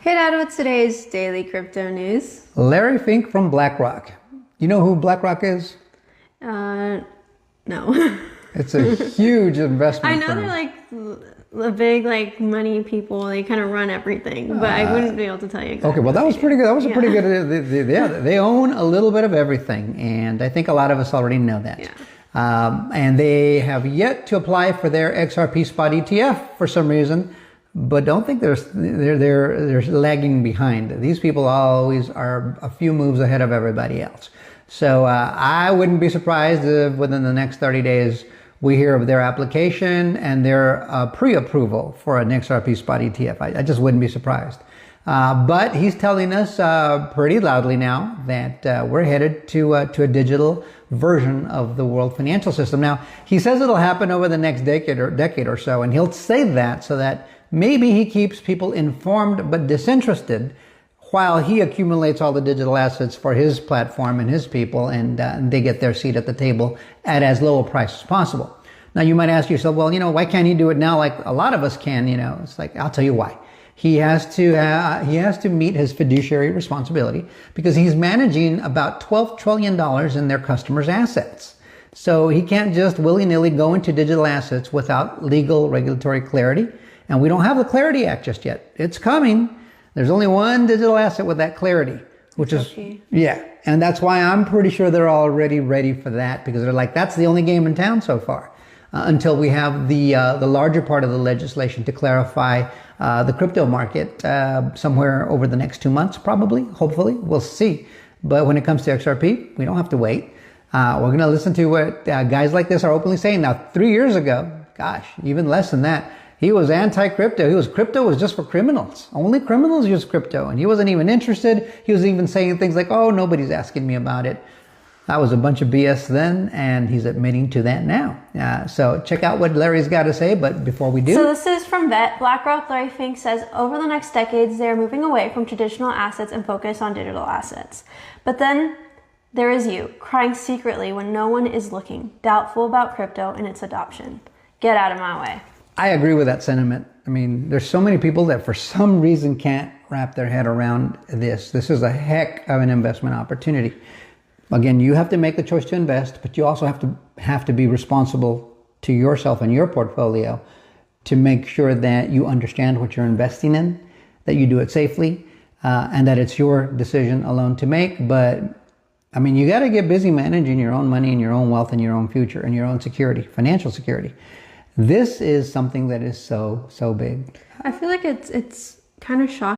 Hey Dad, what's today's daily crypto news? Larry Fink from BlackRock. You know who BlackRock is? No. It's a huge investment I know firm. they're like the big money people. They kind of run everything, but I wouldn't be able to tell you exactly. Okay, well that was pretty good. That was a pretty good. Yeah, they own a little bit of everything, and I think a lot of us already know that. Yeah. And they have yet to apply for their XRP spot ETF for some reason, but don't think they're lagging behind. These people always are a few moves ahead of everybody else. So I wouldn't be surprised if within the next 30 days we hear of their application and their pre-approval for an XRP spot ETF. I just wouldn't be surprised. But he's telling us pretty loudly now that we're headed to a digital version of the world financial system. Now, he says it'll happen over the next decade or so, and he'll say that so that maybe he keeps people informed but disinterested while he accumulates all the digital assets for his platform and his people, and they get their seat at the table at as low a price as possible. Now, you might ask yourself, well, why can't he do it now like a lot of us can? It's like, I'll tell you why. He has to meet his fiduciary responsibility because he's managing about $12 trillion in their customers' assets. So he can't just willy-nilly go into digital assets without legal regulatory clarity. And we don't have the Clarity Act just yet. It's coming. There's only one digital asset with that clarity, which is, yeah. And that's why I'm pretty sure they're already ready for that, because they're like, that's the only game in town so far, until we have the larger part of the legislation to clarify the crypto market somewhere over the next 2 months, probably, hopefully, we'll see. But when it comes to XRP, we don't have to wait. We're going to listen to what guys like this are openly saying. Now, 3 years ago, gosh, even less than that, he was anti-crypto. Crypto was just for criminals. Only criminals use crypto. And he wasn't even interested. He was even saying things like, oh, nobody's asking me about it. That was a bunch of BS then, and he's admitting to that now. So check out what Larry's got to say, but before we do... So this is from Vet. BlackRock Larry Fink says, over the next decades, they are moving away from traditional assets and focus on digital assets. But then there is you, crying secretly when no one is looking, doubtful about crypto and its adoption. Get out of my way. I agree with that sentiment. I mean, there's so many people that for some reason can't wrap their head around this. This is a heck of an investment opportunity. Again, you have to make the choice to invest, but you also have to be responsible to yourself and your portfolio to make sure that you understand what you're investing in, that you do it safely, and that it's your decision alone to make. But I mean, you got to get busy managing your own money and your own wealth and your own future and your own security, financial security. This is something that is so big. I feel like it's kind of shocking.